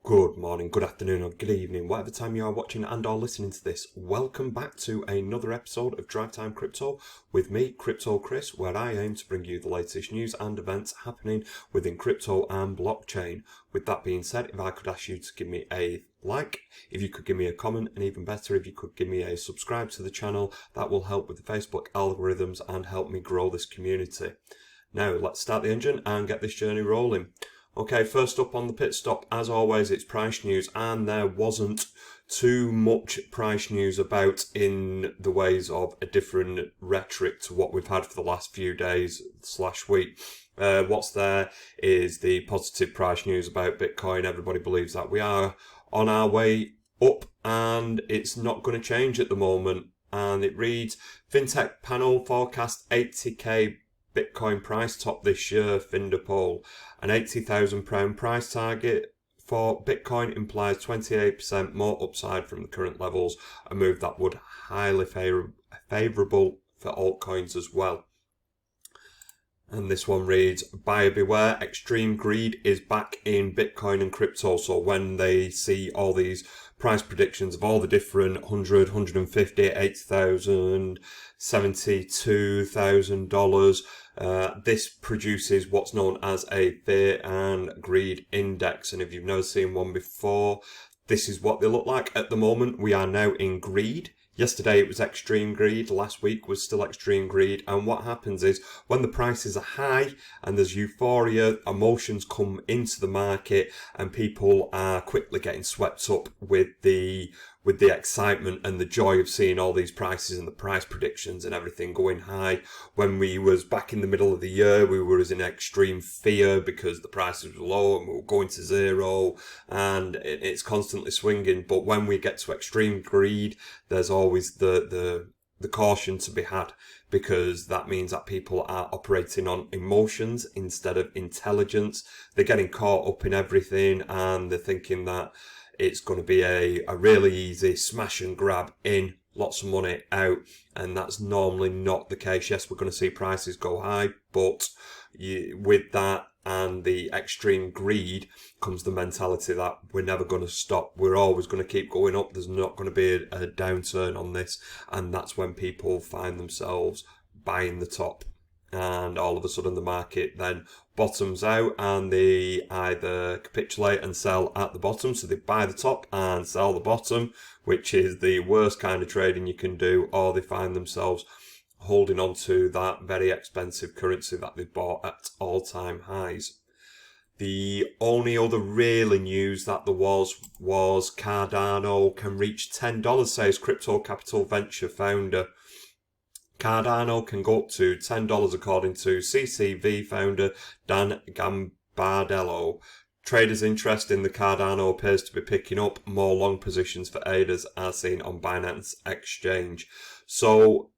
Good morning, good afternoon, or good evening, whatever time you are watching and or listening to this. Welcome back to another episode of Drive Time Crypto with me, Crypto Chris, where I aim to bring you the latest news and events happening within crypto and blockchain. With that being said, if I could ask you to give me a like, if you could give me a comment, and even better, if you could give me a subscribe to the channel, that will help with the Facebook algorithms and help me grow this community. Now, let's start the engine and get this journey rolling. Okay, first up on the pit stop, as always, it's price news, and there wasn't too much price news about in the ways of a different rhetoric to what we've had for the last few days / week. What's there is the positive price news about Bitcoin. Everybody believes that we are on our way up and it's not going to change at the moment. And it reads, FinTech panel forecast 80k Bitcoin price top this year, Finder poll. An £80,000 price target for Bitcoin implies 28% more upside from the current levels, a move that would highly favourable for altcoins as well. And this one reads, buyer beware, extreme greed is back in Bitcoin and crypto. So when they see all these price predictions of all the different 100, 150, 80,000, $72,000, this produces what's known as a fear and greed index. And if you've never seen one before, this is what they look like. At the moment, we are now in greed. Yesterday it was extreme greed, last week was still extreme greed, and what happens is when the prices are high and there's euphoria, emotions come into the market and people are quickly getting swept up with the excitement and the joy of seeing all these prices and the price predictions and everything going high. When we was back in the middle of the year, we were in extreme fear because the prices were low and we were going to zero and it's constantly swinging. But when we get to extreme greed, there's always the caution to be had, because that means that people are operating on emotions instead of intelligence. They're getting caught up in everything and they're thinking that it's going to be a really easy smash and grab in, lots of money out, and that's normally not the case. Yes, we're going to see prices go high, but with that and the extreme greed comes the mentality that we're never going to stop. We're always going to keep going up. There's not going to be a downturn on this, and that's when people find themselves buying the top. And all of a sudden the market then bottoms out and they either capitulate and sell at the bottom. So they buy the top and sell the bottom, which is the worst kind of trading you can do, or they find themselves holding on to that very expensive currency that they bought at all-time highs. The only other really news that there was Cardano can reach $10, says Crypto Capital Venture founder. Cardano can go up to $10 according to CCV founder Dan Gambardello. Traders' interest in the Cardano appears to be picking up. More long positions for aiders are seen on Binance Exchange. So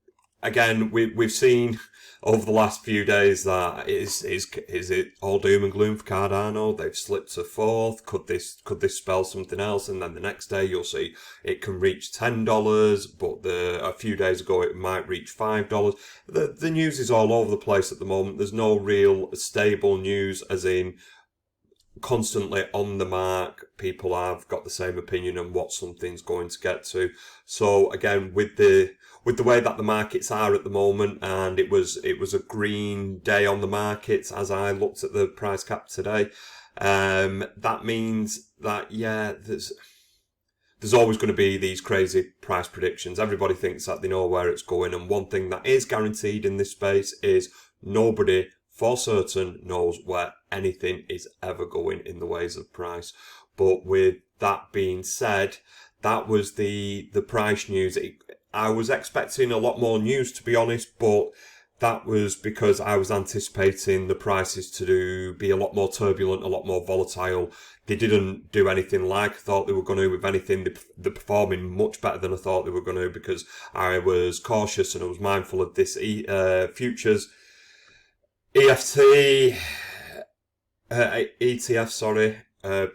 again, we've seen over the last few days that is it all doom and gloom for Cardano? They've slipped to fourth. Could this spell something else? And then the next day you'll see it can reach $10, but a few days ago it might reach $5. The news is all over the place at the moment. There's no real stable news, as in constantly on the mark. People have got the same opinion on what something's going to get to. So again, with the way that the markets are at the moment, and it was a green day on the markets as I looked at the price cap today, that means that there's always going to be these crazy price predictions. Everybody thinks that they know where it's going, and one thing that is guaranteed in this space is nobody for certain knows where anything is ever going in the ways of price. But with that being said, that was the price news. I was expecting a lot more news, to be honest, but that was because I was anticipating the prices to be a lot more turbulent, a lot more volatile. They didn't do anything like I thought they were going to. If anything, they're performing much better than I thought they were going to, because I was cautious and I was mindful of this futures ETF,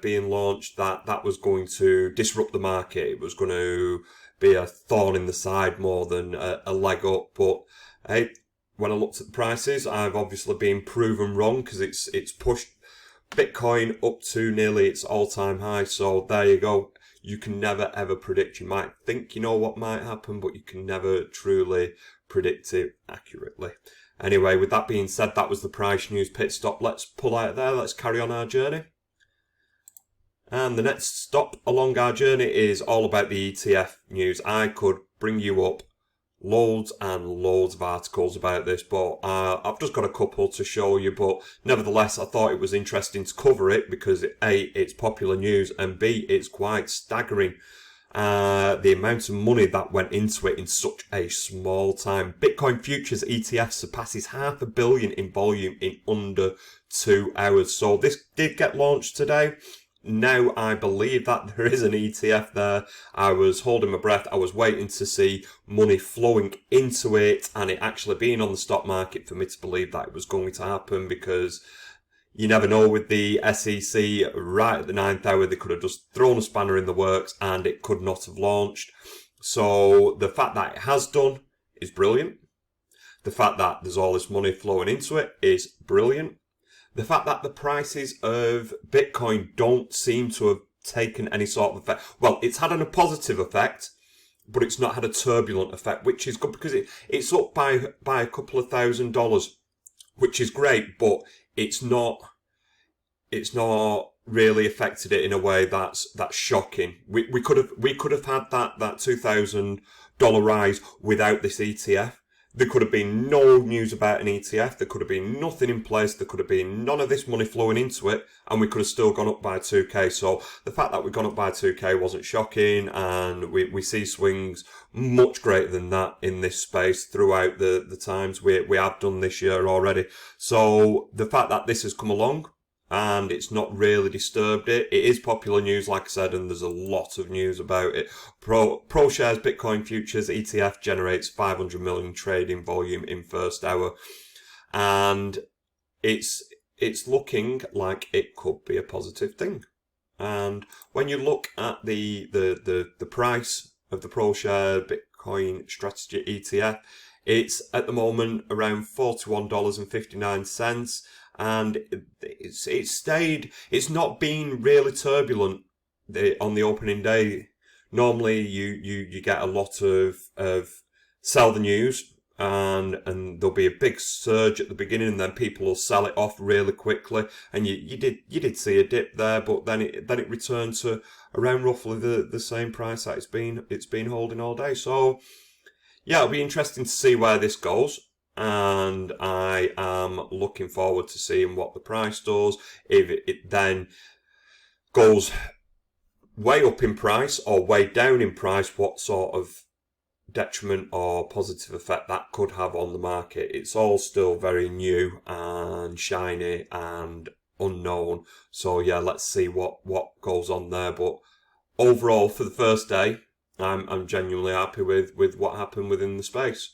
being launched, that was going to disrupt the market. It was going to be a thorn in the side more than a leg up. But hey, when I looked at the prices, I've obviously been proven wrong, because it's pushed Bitcoin up to nearly its all-time high. So there you go. You can never ever predict. You might think you know what might happen, but you can never truly predict it accurately. Anyway, with that being said, that was the price news pit stop. Let's pull out there. Let's carry on our journey. And the next stop along our journey is all about the ETF news. I could bring you up loads and loads of articles about this, but I've just got a couple to show you. But nevertheless, I thought it was interesting to cover it because A, it's popular news, and B, it's quite staggering. The amount of money that went into it in such a small time. Bitcoin futures ETF surpasses $500 million in volume in under 2 hours. So this did get launched today. Now I believe that there is an ETF there. I was holding my breath. I was waiting to see money flowing into it and it actually being on the stock market for me to believe that it was going to happen, because you never know with the SEC. Right at the 9th hour, they could have just thrown a spanner in the works and it could not have launched. So the fact that it has done is brilliant. The fact that there's all this money flowing into it is brilliant. The fact that the prices of Bitcoin don't seem to have taken any sort of effect. Well, it's had a positive effect, but it's not had a turbulent effect, which is good because it's up by a couple of $1,000, which is great, but it's not really affected it in a way that's shocking. We could have had that $2,000 rise without this ETF. There could have been no news about an ETF. There could have been nothing in place. There could have been none of this money flowing into it, and we could have still gone up by 2k. So the fact that we've gone up by 2k wasn't shocking, and we see swings much greater than that in this space throughout the times we have done this year already. So the fact that this has come along and it's not really disturbed it. It is popular news, like I said, and there's a lot of news about it. ProShares Bitcoin futures ETF generates 500 million trading volume in first hour, and it's looking like it could be a positive thing. And when you look at the price of the ProShares Bitcoin strategy ETF, it's at the moment around $41.59. And it's not been really turbulent on the opening day. Normally you get a lot of sell the news and there'll be a big surge at the beginning and then people will sell it off really quickly. And you did see a dip there, but then it returned to around roughly the same price that it's been holding all day. So yeah, it'll be interesting to see where this goes. And I am looking forward to seeing what the price does. If it then goes way up in price or way down in price, what sort of detriment or positive effect that could have on the market. It's all still very new and shiny and unknown. So yeah, let's see what goes on there. But overall, for the first day, I'm genuinely happy with what happened within the space.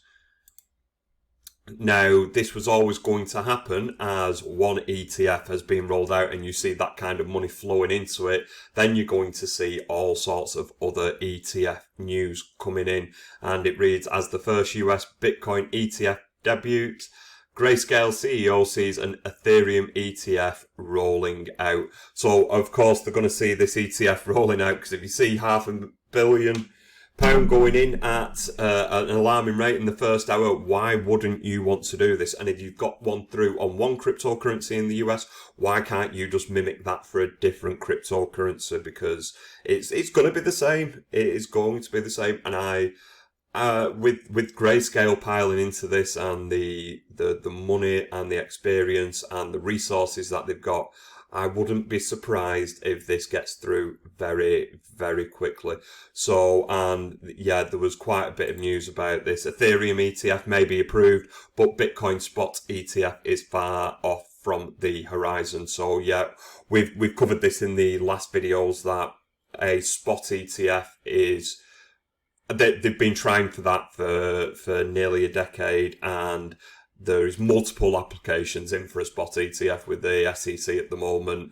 Now, this was always going to happen as one ETF has been rolled out and you see that kind of money flowing into it. Then you're going to see all sorts of other ETF news coming in. And it reads, as the first US Bitcoin ETF debuts, Grayscale CEO sees an Ethereum ETF rolling out. So, of course, they're going to see this ETF rolling out because if you see £500 million going in at an alarming rate in the first hour, why wouldn't you want to do this? And if you've got one through on one cryptocurrency in the US, why can't you just mimic that for a different cryptocurrency? Because it's going to be the same. It is going to be the same. And with Grayscale piling into this and the money and the experience and the resources that they've got, I wouldn't be surprised if this gets through very, very quickly. So, and yeah, there was quite a bit of news about this. Ethereum ETF may be approved, but Bitcoin spot ETF is far off from the horizon. So yeah, we've covered this in the last videos that a spot ETF is, they've been trying for that for nearly a decade, and there's multiple applications in for a spot ETF with the SEC at the moment.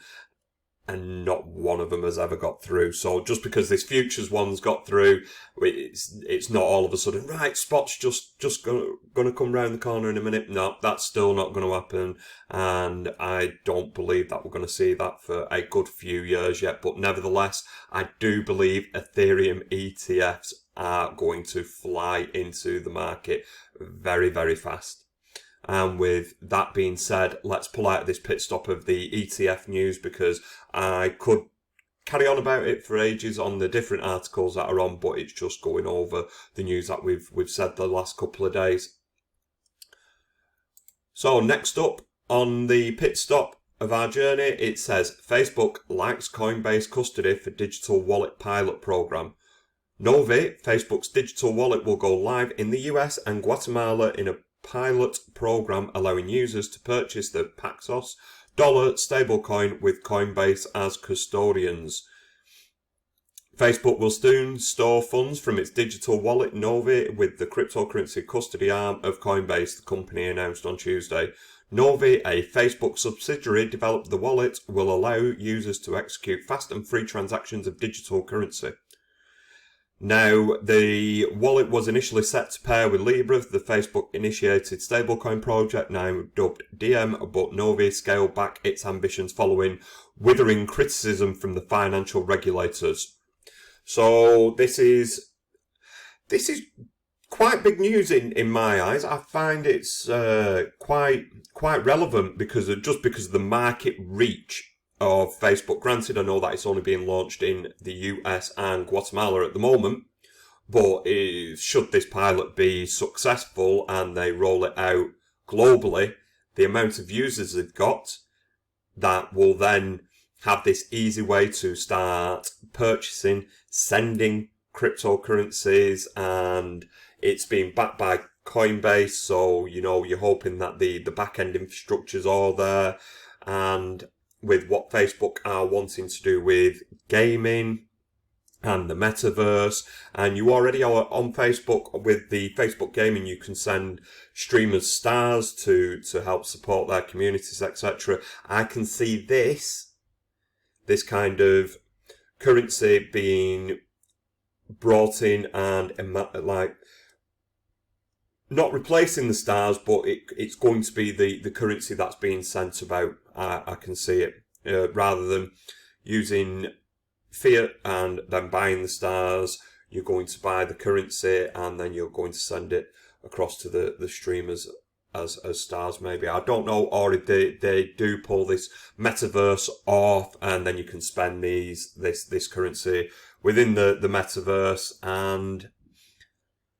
and not one of them has ever got through. So just because this futures one's got through, it's not all of a sudden, right, spot's just gonna come round the corner in a minute. No, that's still not going to happen, and I don't believe that we're going to see that for a good few years yet. But nevertheless, I do believe Ethereum ETFs are going to fly into the market very, very fast. And with that being said, let's pull out this pit stop of the ETF news, because I could carry on about it for ages on the different articles that are on, but it's just going over the news that we've said the last couple of days. So next up on the pit stop of our journey, it says Facebook likes Coinbase custody for digital wallet pilot program. Novi, Facebook's digital wallet, will go live in the US and Guatemala in a pilot program allowing users to purchase the Paxos dollar stablecoin with Coinbase as custodians. Facebook will soon store funds from its digital wallet Novi with the cryptocurrency custody arm of Coinbase, the company announced on Tuesday. Novi, a Facebook subsidiary, developed the wallet, will allow users to execute fast and free transactions of digital currency. Now, the wallet was initially set to pair with Libra, the Facebook-initiated stablecoin project now dubbed Diem, but Novi scaled back its ambitions following withering criticism from the financial regulators. So this is quite big news in my eyes. I find it's quite relevant because of the market reach of Facebook. Granted, I know that it's only being launched in the US and Guatemala at the moment, but should this pilot be successful and they roll it out globally, the amount of users they've got that will then have this easy way to start purchasing, sending cryptocurrencies, and it's being backed by Coinbase, so you're hoping that the back-end infrastructure's all there, and with what Facebook are wanting to do with gaming and the metaverse, and you already are on Facebook with the Facebook gaming, you can send streamers stars to help support their communities, etc. I can see this kind of currency being brought in and like not replacing the stars, but it's going to be the currency that's being sent about. I can see it rather than using fiat and then buying the stars. You're going to buy the currency and then you're going to send it across to the streamers as stars, maybe. I don't know, or if they do pull this metaverse off and then you can spend this currency within the metaverse, and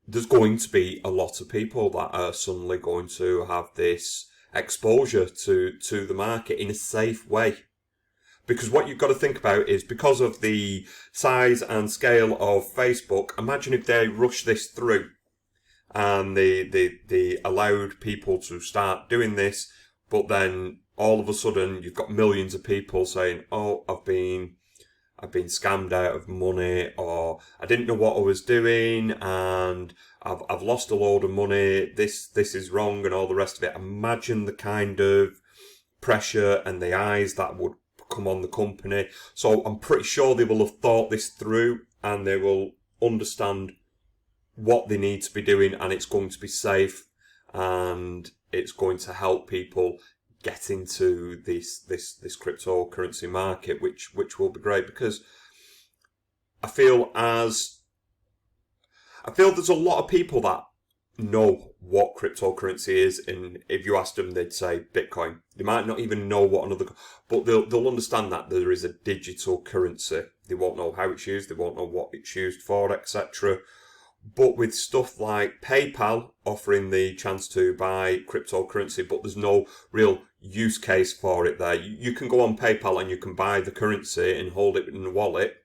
there's going to be a lot of people that are suddenly going to have this exposure to the market in a safe way. Because what you've got to think about is, because of the size and scale of Facebook, imagine if they rush this through and they allowed people to start doing this, but then all of a sudden you've got millions of people saying, oh, I've been scammed out of money, or I didn't know what I was doing and I've lost a load of money, this is wrong, and all the rest of it. Imagine the kind of pressure and the eyes that would come on the company. So I'm pretty sure they will have thought this through and they will understand what they need to be doing, and it's going to be safe and it's going to help people get into this cryptocurrency market, which will be great, because I feel there's a lot of people that know what cryptocurrency is, and if you ask them, they'd say Bitcoin. They might not even know what another, but they'll understand that there is a digital currency. They won't know how it's used, they won't know what it's used for, etc. But with stuff like PayPal offering the chance to buy cryptocurrency, but there's no real use case for it there. You can go on PayPal and you can buy the currency and hold it in the wallet,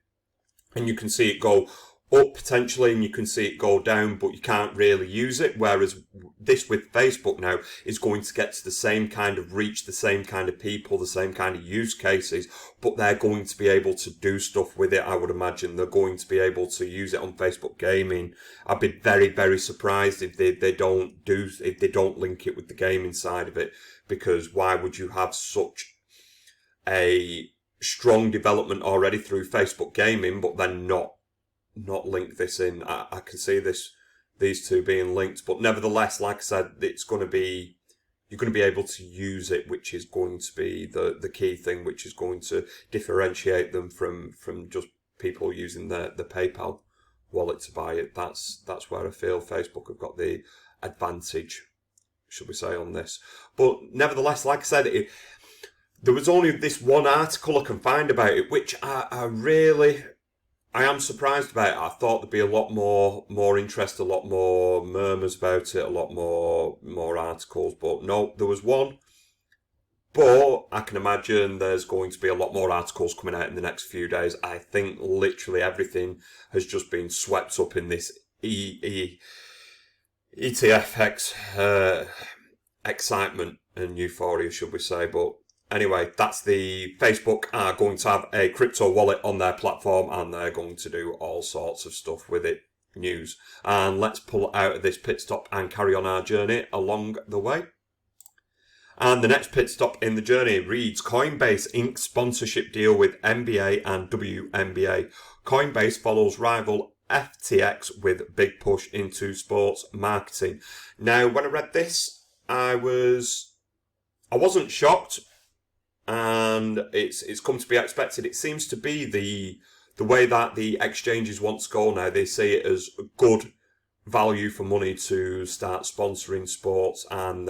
and you can see it go up potentially and you can see it go down, but you can't really use it. Whereas this with Facebook now is going to get to the same kind of reach, the same kind of people, the same kind of use cases, but they're going to be able to do stuff with it. I would imagine they're going to be able to use it on Facebook gaming. I'd be very, very surprised if they don't link it with the gaming side of it, because why would you have such a strong development already through Facebook gaming, but then not link this in. I can see these two being linked, but nevertheless, like I said, it's going to be, you're going to be able to use it, which is going to be the key thing, which is going to differentiate them from just people using the PayPal wallet to buy it. That's where I feel Facebook have got the advantage, should we say, on this. But nevertheless, like I said, there was only this one article I can find about it, which I am surprised about it. I thought there'd be a lot more interest, a lot more murmurs about it, a lot more articles, but no, there was one. But I can imagine there's going to be a lot more articles coming out in the next few days. I think literally everything has just been swept up in this ETF excitement and euphoria, should we say. But anyway, that's the Facebook are going to have a crypto wallet on their platform, and they're going to do all sorts of stuff with it. News. And let's pull out of this pit stop and carry on our journey along the way. And the next pit stop in the journey reads, Coinbase inks sponsorship deal with NBA and WNBA. Coinbase follows rival FTX with big push into sports marketing. Now, when I read this, I wasn't shocked, and it's come to be expected. It seems to be the way that the exchanges want to go now. They see it as good value for money to start sponsoring sports, and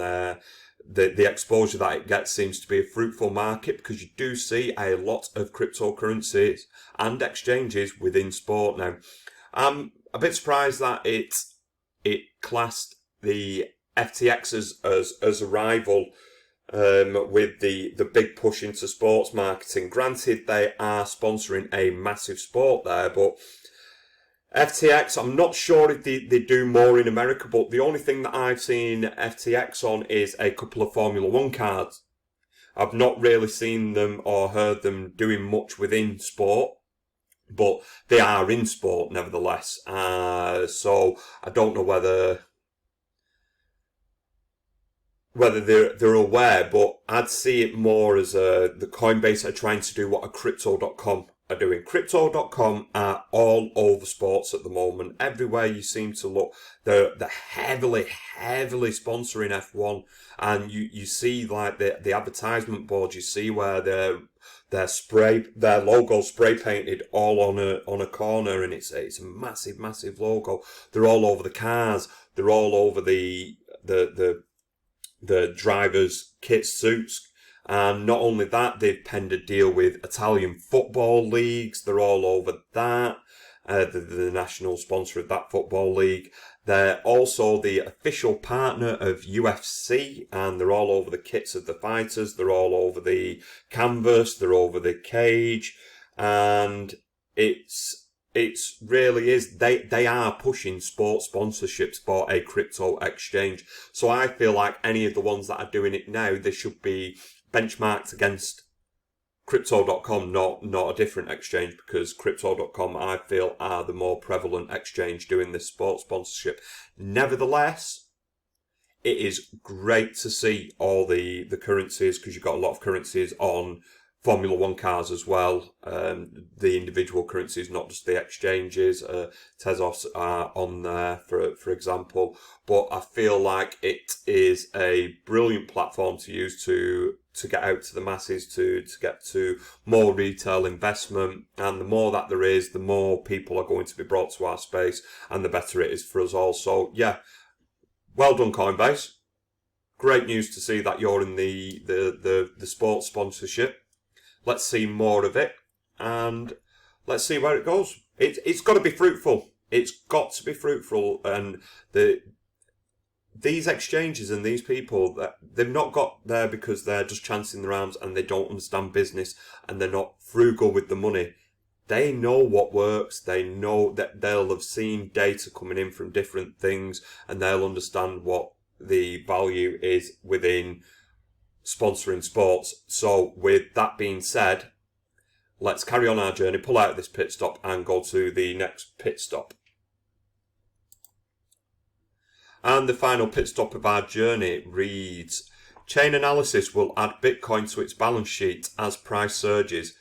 the exposure that it gets seems to be a fruitful market, because you do see a lot of cryptocurrencies and exchanges within sport now. I'm a bit surprised that it classed the FTX as a rival with the big push into sports marketing. Granted, they are sponsoring a massive sport there, but FTX, I'm not sure if they do more in America, but the only thing that I've seen FTX on is a couple of Formula One cards. I've not really seen them or heard them doing much within sport, but they are in sport nevertheless. So I don't know whether they're aware, but I'd see it more as the Coinbase are trying to do what a Crypto.com are doing. Crypto.com are all over sports at the moment. Everywhere you seem to look, they're heavily sponsoring F1, and you see like the advertisement boards. You see where their logo spray painted all on a corner, and it's a massive logo. They're all over the cars. They're all over the drivers' kit suits. And not only that, they've penned a deal with Italian football leagues. They're all over that. The national sponsor of that football league. They're also the official partner of UFC, and they're all over the kits of the fighters. They're all over the canvas. They're over the cage. And it's really is, they are pushing sports sponsorships for a crypto exchange. So I feel like any of the ones that are doing it now, they should be benchmarked against Crypto.com, not a different exchange, because Crypto.com, I feel, are the more prevalent exchange doing this sports sponsorship. Nevertheless, it is great to see all the currencies, because you've got a lot of currencies on Formula One cars as well. The individual currencies, not just the exchanges. Tezos are on there, for example. But I feel like it is a brilliant platform to use to get out to the masses, to get to more retail investment. And the more that there is, the more people are going to be brought to our space, and the better it is for us all. So yeah, well done, Coinbase. Great news to see that you're in the sports sponsorship. Let's see more of it, and let's see where it goes. It's got to be fruitful. It's got to be fruitful, and these exchanges and these people, they've not got there because they're just chancing their arms and they don't understand business and they're not frugal with the money. They know what works. They know that they'll have seen data coming in from different things, and they'll understand what the value is within sponsoring sports. So with that being said, let's carry on our journey, pull out of this pit stop and go to the next pit stop. And the final pit stop of our journey reads, Chain analysis will add Bitcoin to its balance sheet as price surges.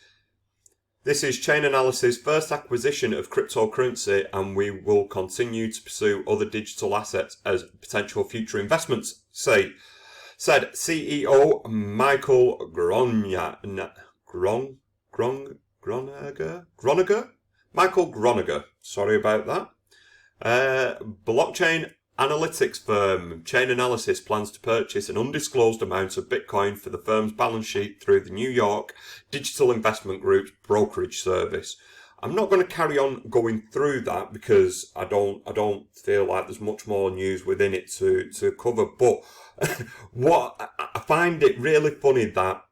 This is Chain Analysis' first acquisition of cryptocurrency, and we will continue to pursue other digital assets as potential future investments, said CEO Michael Groninger? Michael Groninger. Sorry about that. Blockchain analytics firm Chain Analysis plans to purchase an undisclosed amount of Bitcoin for the firm's balance sheet through the New York Digital Investment Group's brokerage service. I'm not going to carry on going through that because I don't feel like there's much more news within it to cover. But what I find it really funny that,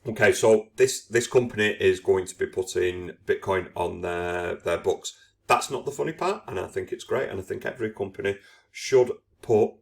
okay, so this company is going to be putting Bitcoin on their books. That's not the funny part, and I think it's great, and I think every company should put,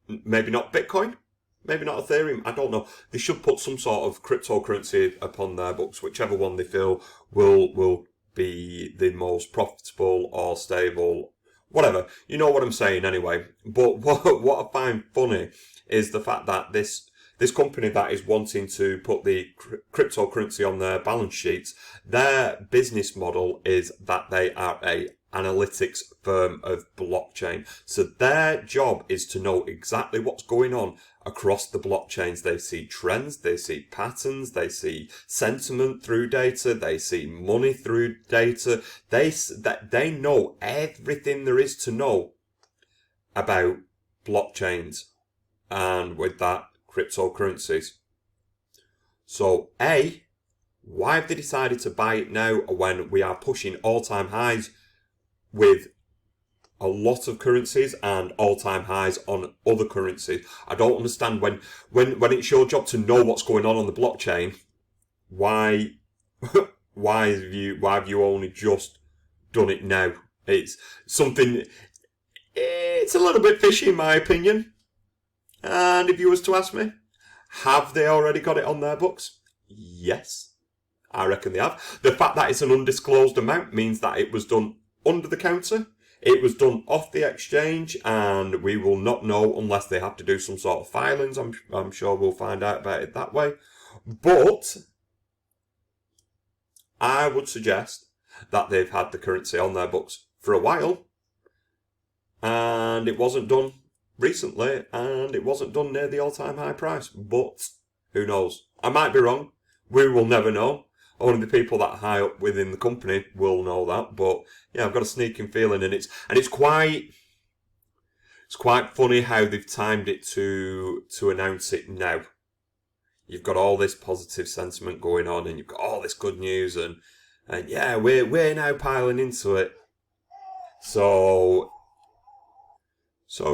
maybe not Bitcoin, maybe not Ethereum, I don't know. They should put some sort of cryptocurrency upon their books, whichever one they feel will be the most profitable or stable, whatever. You know what I'm saying anyway. But what I find funny is the fact that this company that is wanting to put the cryptocurrency on their balance sheets, their business model is that they are a analytics firm of blockchain. So their job is to know exactly what's going on across the blockchains. They see trends, they see patterns, they see sentiment through data, they see money through data. They know everything there is to know about blockchains, and with that, cryptocurrencies. So why have they decided to buy it now when we are pushing all-time highs with a lot of currencies and all-time highs on other currencies? I don't understand when it's your job to know what's going on the blockchain, why have you only just done it now? It's a little bit fishy in my opinion. And if you was to ask me, have they already got it on their books? Yes, I reckon they have. The fact that it's an undisclosed amount means that it was done under the counter. It was done off the exchange, and we will not know unless they have to do some sort of filings. I'm sure we'll find out about it that way. But I would suggest that they've had the currency on their books for a while, and it wasn't done recently, and it wasn't done near the all-time high price. But who knows? I might be wrong. We will never know. Only the people that are high up within the company will know that. But yeah, I've got a sneaking feeling, and it's quite funny how they've timed it to announce it now. You've got all this positive sentiment going on, and you've got all this good news, and yeah, we're now piling into it. So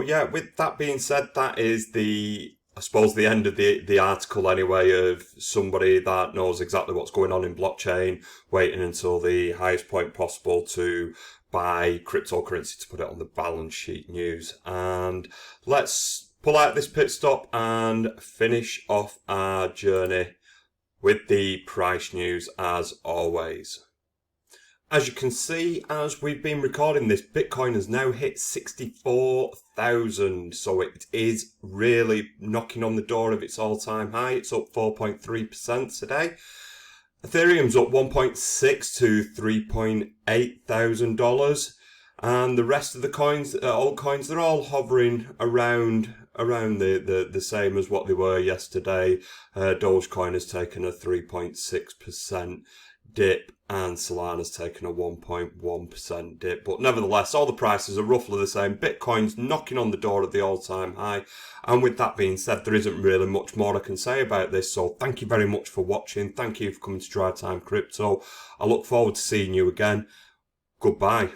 yeah, with that being said, that is I suppose the end of the article anyway, of somebody that knows exactly what's going on in blockchain, waiting until the highest point possible to buy cryptocurrency to put it on the balance sheet news. And let's pull out this pit stop and finish off our journey with the price news as always. As you can see, as we've been recording this, Bitcoin has now hit 64,000. So it is really knocking on the door of its all-time high. It's up 4.3% today. Ethereum's up 1.6 to $3,800. And the rest of the coins, altcoins, they're all hovering around the same as what they were yesterday. Dogecoin has taken a 3.6% dip, and Solana's taken a 1.1% dip. But nevertheless, all the prices are roughly the same. Bitcoin's knocking on the door of the all-time high. And with that being said, there isn't really much more I can say about this. So thank you very much for watching. Thank you for coming to Dry Time Crypto. I look forward to seeing you again. Goodbye.